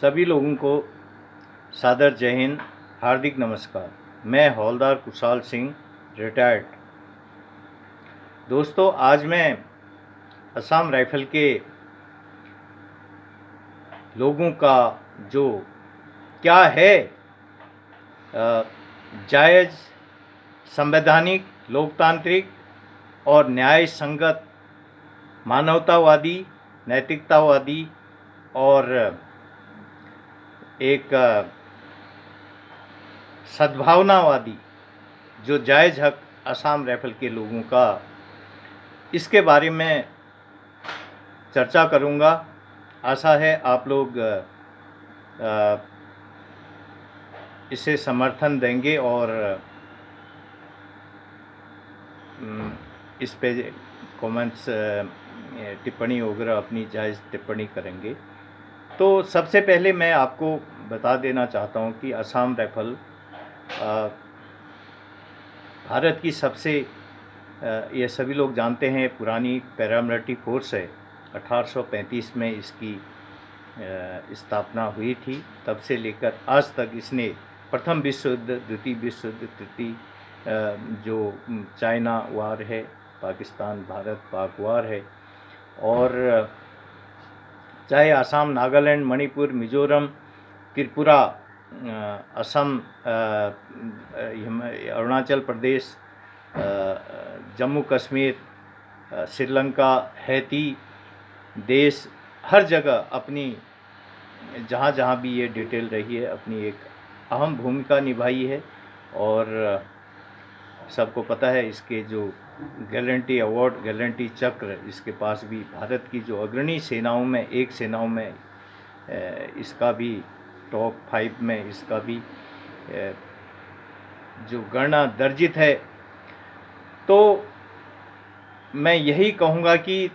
सभी लोगों को सादर जय हिंद, हार्दिक नमस्कार। मैं हवलदार कुशाल सिंह, रिटायर्ड। दोस्तों, आज मैं असम राइफल के लोगों का जो क्या है जायज़, संवैधानिक, लोकतांत्रिक और न्याय संगत, मानवतावादी, नैतिकतावादी और एक सद्भावनावादी जो जायज़ हक असम राइफल के लोगों का, इसके बारे में चर्चा करूंगा। आशा है आप लोग इसे समर्थन देंगे और इस पे कमेंट्स, टिप्पणी वगैरह अपनी जायज़ टिप्पणी करेंगे। तो सबसे पहले मैं आपको बता देना चाहता हूं कि असम राइफल भारत की सबसे ये सभी लोग जानते हैं पुरानी पैरामिलिट्री फोर्स है। 1835 में इसकी स्थापना हुई थी। तब से लेकर आज तक इसने प्रथम विश्व युद्ध, द्वितीय विश्व युद्ध, तृतीय जो चाइना वार है, पाकिस्तान भारत पाक वार है, और चाहे असम, नागालैंड, मणिपुर, मिजोरम, त्रिपुरा, असम, अरुणाचल प्रदेश, जम्मू कश्मीर, श्रीलंका, हैती देश, हर जगह अपनी जहाँ भी ये डिटेल रही है अपनी एक अहम भूमिका निभाई है। और सबको पता है इसके जो गैलेंटी अवार्ड, गैलेंटी चक्र इसके पास भी भारत की जो अग्रणी सेनाओं में, एक सेनाओं में इसका भी टॉप 5 में इसका भी जो गणना दर्जित है। तो मैं यही कहूँगा कि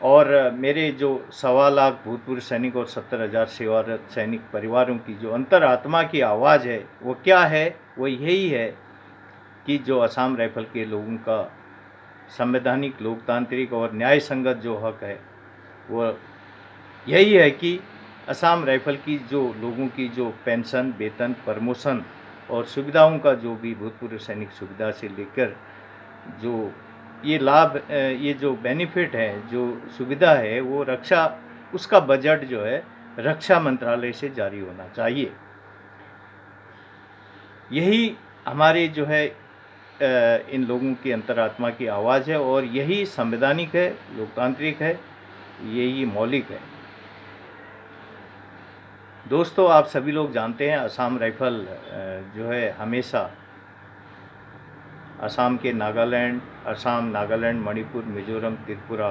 और मेरे जो 1.25 लाख भूतपूर्व सैनिक और 70,000 सेवारत सैनिक परिवारों की जो अंतरात्मा की आवाज़ है वो क्या है? वो यही है कि जो असम राइफल के लोगों का संवैधानिक, लोकतांत्रिक और न्याय संगत जो हक है वो यही है कि असम राइफल की जो लोगों की जो पेंशन, वेतन, प्रमोशन और सुविधाओं का जो भी भूतपूर्व सैनिक सुविधा से लेकर जो ये लाभ, ये जो बेनिफिट है, जो सुविधा है, वो रक्षा, उसका बजट जो है रक्षा मंत्रालय से जारी होना चाहिए। यही हमारे जो है इन लोगों की अंतरात्मा की आवाज़ है और यही संवैधानिक है, लोकतांत्रिक है, यही मौलिक है। दोस्तों, आप सभी लोग जानते हैं असम राइफल जो है हमेशा असम के नागालैंड, मणिपुर, मिजोरम, त्रिपुरा,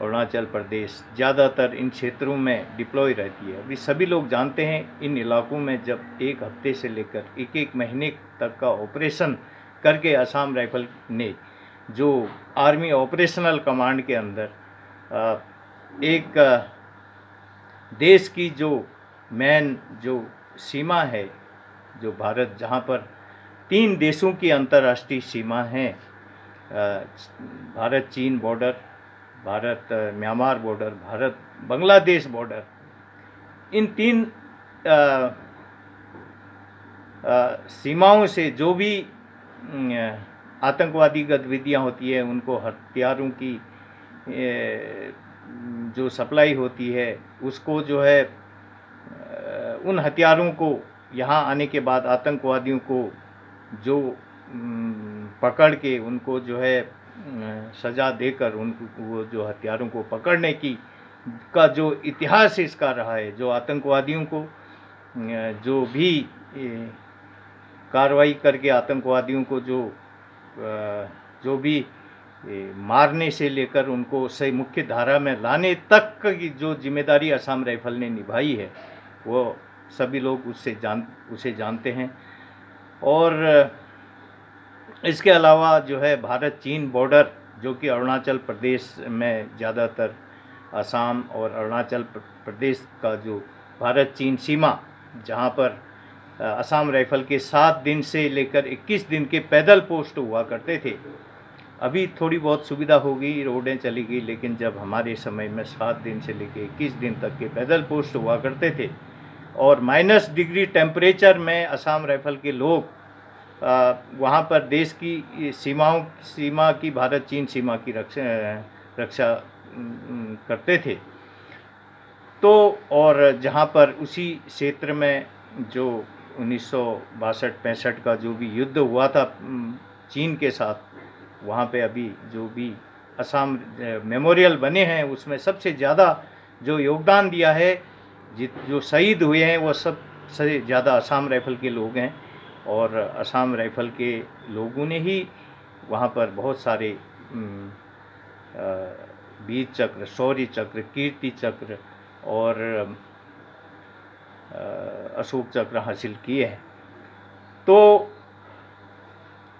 अरुणाचल प्रदेश, ज़्यादातर इन क्षेत्रों में डिप्लॉय रहती है। अभी सभी लोग जानते हैं इन इलाकों में जब एक हफ्ते से लेकर एक महीने तक का ऑपरेशन करके असम राइफल ने जो आर्मी ऑपरेशनल कमांड के अंदर एक देश की जो मेन जो सीमा है, जो भारत, जहाँ पर 3 देशों की अंतर्राष्ट्रीय सीमा है, भारत चीन border, Bharat Myanmar border, Bharat Bangladesh border, इन 3 सीमाओं से जो भी आतंकवादी गतिविधियां होती है, उनको हथियारों की जो सप्लाई होती है, उसको जो है उन हथियारों को यहाँ आने के बाद आतंकवादियों को जो पकड़ के उनको जो है सज़ा देकर उनको वो जो हथियारों को पकड़ने की का जो इतिहास इसका रहा है, जो आतंकवादियों को जो भी कार्रवाई करके आतंकवादियों को जो भी मारने से लेकर उनको सही मुख्य धारा में लाने तक की जो जिम्मेदारी असम राइफल ने निभाई है, वो सभी लोग उसे जानते हैं। और इसके अलावा जो है भारत चीन बॉर्डर, जो कि अरुणाचल प्रदेश में ज़्यादातर असम और अरुणाचल प्रदेश का जो भारत चीन सीमा, जहाँ पर असम राइफल के 7 दिन से लेकर 21 दिन के पैदल पोस्ट हुआ करते थे, अभी थोड़ी बहुत सुविधा हो गई, रोडें चली गई, लेकिन जब हमारे समय में 7 दिन से लेकर 21 दिन तक के पैदल पोस्ट हुआ करते थे और -डिग्री टेम्परेचर में असम राइफल के लोग वहाँ पर देश की सीमा की, भारत चीन सीमा की रक्षा करते थे। तो और जहाँ पर उसी क्षेत्र में जो 1962-65 का जो भी युद्ध हुआ था चीन के साथ, वहाँ पे अभी जो भी असम मेमोरियल बने हैं उसमें सबसे ज़्यादा जो योगदान दिया है, जो शहीद हुए हैं, वो सबसे ज़्यादा असम राइफल के लोग हैं। और असम राइफल के लोगों ने ही वहाँ पर बहुत सारे वीर चक्र, शौर्य चक्र, कीर्ति चक्र और अशोक चक्र हासिल किए हैं। तो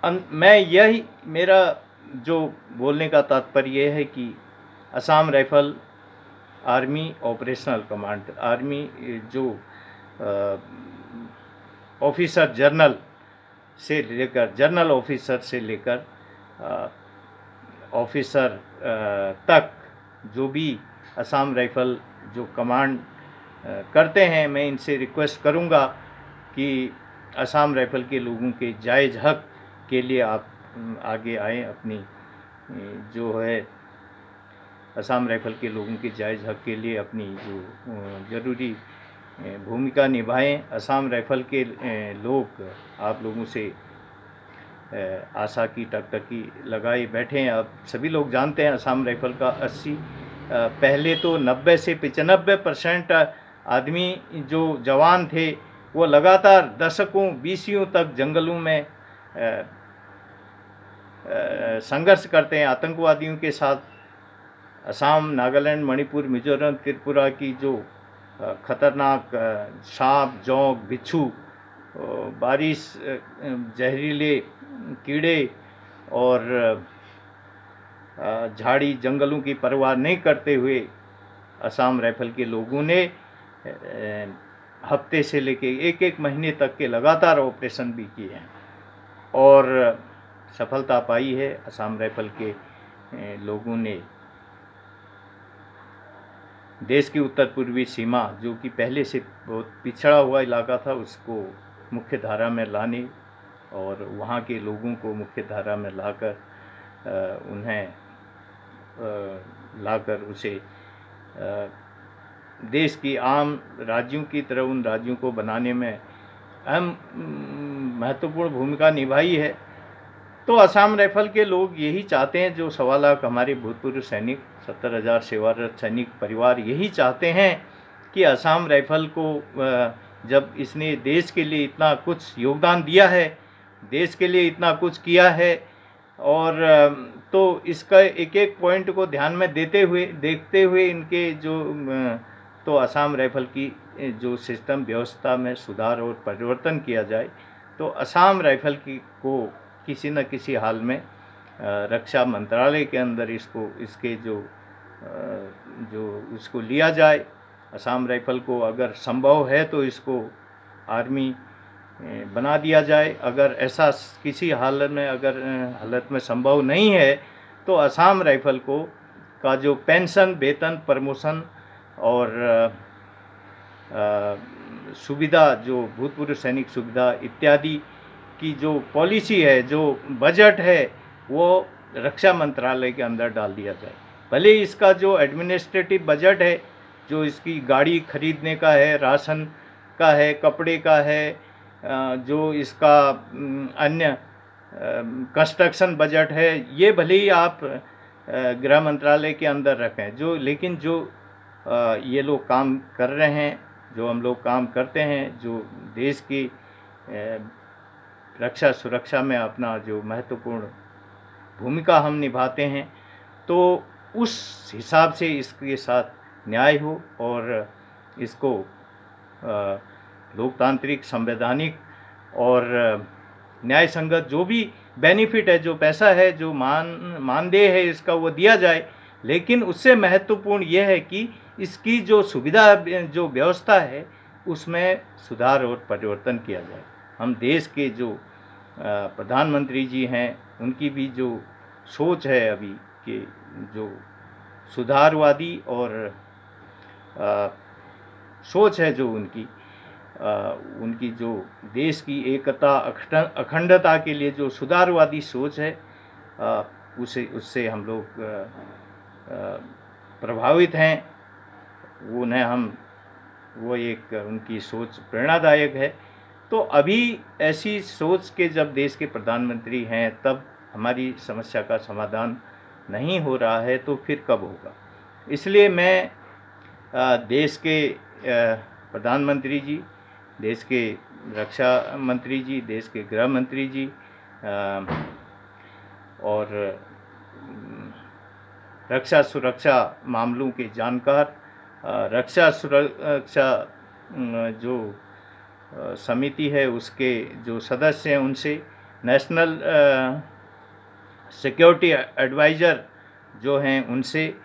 मैं यही, मेरा जो बोलने का तात्पर्य है कि Assam rifle army operational command, army जो ऑफिसर जनरल से लेकर, जनरल ऑफिसर से लेकर ऑफिसर तक जो भी असम राइफल जो कमांड करते हैं, मैं इनसे रिक्वेस्ट करूंगा कि असम राइफल के लोगों के जायज़ हक के लिए आप आगे आएँ, अपनी जो है असम राइफल के लोगों के जायज़ हक के लिए अपनी जो ज़रूरी भूमिका निभाएं। असम राइफल के लोग आप लोगों से आशा की टकटकी लगाए बैठे हैं। अब सभी लोग जानते हैं असम राइफल का 80 पहले तो 90 से 95% आदमी जो जवान थे वो लगातार दशकों, बीसियों तक जंगलों में संघर्ष करते हैं आतंकवादियों के साथ। असम, नागालैंड, मणिपुर, मिजोरम, त्रिपुरा की जो खतरनाक सांप, जोंक, बिच्छू, बारिश, जहरीले कीड़े और झाड़ी जंगलों की परवाह नहीं करते हुए असम राइफल के लोगों ने हफ्ते से लेके एक महीने तक के लगातार ऑपरेशन भी किए हैं और सफलता पाई है। असम राइफल के लोगों ने देश की उत्तर पूर्वी सीमा, जो कि पहले से बहुत पिछड़ा हुआ इलाका था, उसको मुख्य धारा में लाने और वहाँ के लोगों को मुख्य धारा में लाकर उसे देश की आम राज्यों की तरह उन राज्यों को बनाने में अहम महत्वपूर्ण भूमिका निभाई है। तो असम राइफल के लोग यही चाहते हैं, जो 1.25 लाख हमारे भूतपूर्व सैनिक, 70,000 सेवारत सैनिक परिवार यही चाहते हैं कि असम राइफल को, जब इसने देश के लिए इतना कुछ योगदान दिया है, देश के लिए इतना कुछ किया है, और तो इसका एक एक पॉइंट को ध्यान में देखते हुए इनके जो तो असम राइफल की जो सिस्टम व्यवस्था में सुधार और परिवर्तन किया जाए, तो असम राइफल को किसी न किसी हाल में रक्षा मंत्रालय के अंदर इसके इसको लिया जाए। असम राइफल को अगर संभव है तो इसको आर्मी बना दिया जाए। अगर ऐसा किसी हालत में संभव नहीं है तो असम राइफल का जो पेंशन, वेतन, प्रमोशन और सुविधा, जो भूतपूर्व सैनिक सुविधा इत्यादि की जो पॉलिसी है, जो बजट है, वो रक्षा मंत्रालय के अंदर डाल दिया जाए। भले इसका जो एडमिनिस्ट्रेटिव बजट है, जो इसकी गाड़ी खरीदने का है, राशन का है, कपड़े का है, जो इसका अन्य कंस्ट्रक्शन बजट है, ये भले ही आप गृह मंत्रालय के अंदर रखें, लेकिन जो ये लोग काम कर रहे हैं, जो हम लोग काम करते हैं, जो देश की रक्षा सुरक्षा में अपना जो महत्वपूर्ण भूमिका हम निभाते हैं, तो उस हिसाब से इसके साथ न्याय हो और इसको लोकतांत्रिक, संवैधानिक और न्याय संगत जो भी बेनिफिट है, जो पैसा है, जो मानदेय है इसका, वो दिया जाए। लेकिन उससे महत्वपूर्ण यह है कि इसकी जो सुविधा, जो व्यवस्था है, उसमें सुधार और परिवर्तन किया जाए। हम देश के जो प्रधानमंत्री जी हैं, उनकी भी जो सोच है अभी कि जो सुधारवादी और सोच है जो उनकी जो देश की एकता अखंडता के लिए जो सुधारवादी सोच है, उससे हम लोग प्रभावित हैं। वो एक उनकी सोच प्रेरणादायक है। तो अभी ऐसी सोच के जब देश के प्रधानमंत्री हैं, तब हमारी समस्या का समाधान नहीं हो रहा है, तो फिर कब होगा? इसलिए मैं देश के प्रधानमंत्री जी, देश के रक्षा मंत्री जी, देश के गृह मंत्री जी और रक्षा सुरक्षा मामलों के जानकार, रक्षा सुरक्षा जो समिति है उसके जो सदस्य हैं उनसे, नेशनल सिक्योरिटी एडवाइज़र जो हैं उनसे,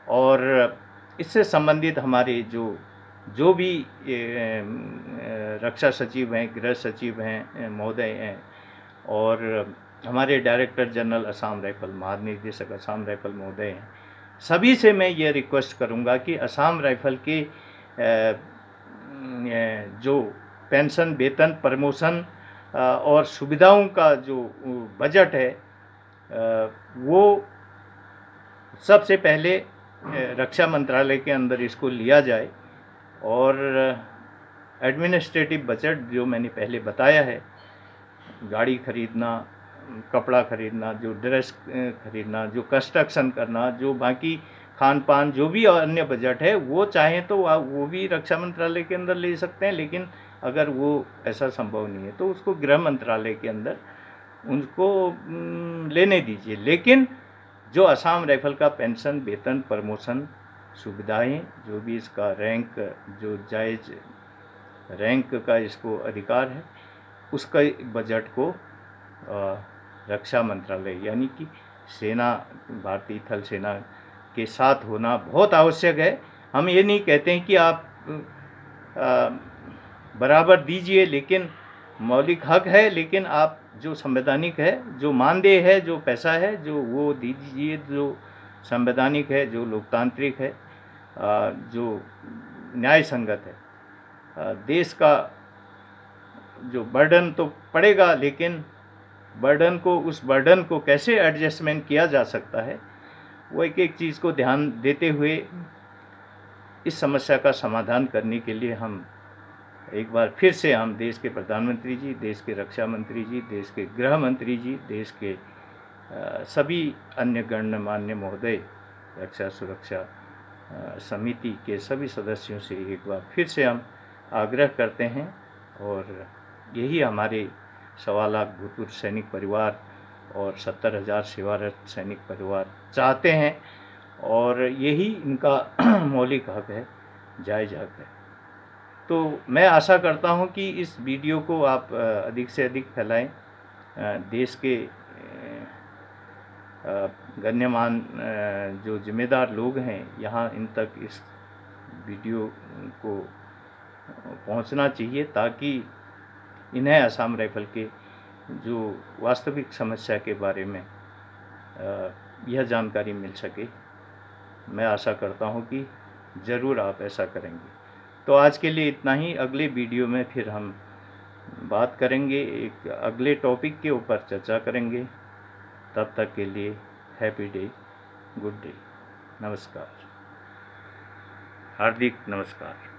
और इससे संबंधित हमारे जो भी रक्षा सचिव हैं, गृह सचिव हैं महोदय हैं, और हमारे डायरेक्टर जनरल असम राइफल, महानिदेशक असम राइफल महोदय हैं, सभी से मैं ये रिक्वेस्ट करूँगा कि असम राइफल के जो पेंशन, वेतन, प्रमोशन और सुविधाओं का जो बजट है, वो सबसे पहले रक्षा मंत्रालय के अंदर इसको लिया जाए, और एडमिनिस्ट्रेटिव बजट जो मैंने पहले बताया है, गाड़ी खरीदना, कपड़ा खरीदना, जो ड्रेस खरीदना, जो कंस्ट्रक्शन करना, जो बाकी खान पान, जो भी अन्य बजट है, वो चाहें तो वो भी रक्षा मंत्रालय के अंदर ले सकते हैं, लेकिन अगर वो ऐसा संभव नहीं है तो उसको गृह मंत्रालय के अंदर उनको लेने दीजिए। लेकिन जो असम राइफल का पेंशन, वेतन, प्रमोशन, सुविधाएं, जो भी इसका रैंक, जो जायज़ रैंक का इसको अधिकार है, उसका बजट को रक्षा मंत्रालय यानी कि सेना, भारतीय थल सेना के साथ होना बहुत आवश्यक है। हम ये नहीं कहते हैं कि आप बराबर दीजिए, लेकिन मौलिक हक है, लेकिन आप जो संवैधानिक है, जो मानदेय है, जो पैसा है, जो वो दीजिए, जो संवैधानिक है, जो लोकतांत्रिक है, जो न्याय संगत है। देश का जो बर्डन तो पड़ेगा, लेकिन उस बर्डन को कैसे एडजस्टमेंट किया जा सकता है, वो एक एक चीज़ को ध्यान देते हुए इस समस्या का समाधान करने के लिए हम एक बार फिर से हम देश के प्रधानमंत्री जी, देश के रक्षा मंत्री जी, देश के गृह मंत्री जी, देश के सभी अन्य गणमान्य महोदय, रक्षा सुरक्षा समिति के सभी सदस्यों से एक बार फिर से हम आग्रह करते हैं, और यही हमारे 1.25 लाख भूतपूर्व सैनिक परिवार और 70,000 सेवारत सैनिक परिवार चाहते हैं, और यही इनका मौलिक हक है, जायज़ हक है। तो मैं आशा करता हूं कि इस वीडियो को आप अधिक से अधिक फैलाएं। देश के गण्यमान जो जिम्मेदार लोग हैं, यहाँ इन तक इस वीडियो को पहुंचना चाहिए, ताकि इन्हें असम राइफल के जो वास्तविक समस्या के बारे में यह जानकारी मिल सके। मैं आशा करता हूं कि ज़रूर आप ऐसा करेंगे। तो आज के लिए इतना ही। अगले वीडियो में फिर हम बात करेंगे, एक अगले टॉपिक के ऊपर चर्चा करेंगे। तब तक के लिए हैप्पी डे, गुड डे, नमस्कार, हार्दिक नमस्कार।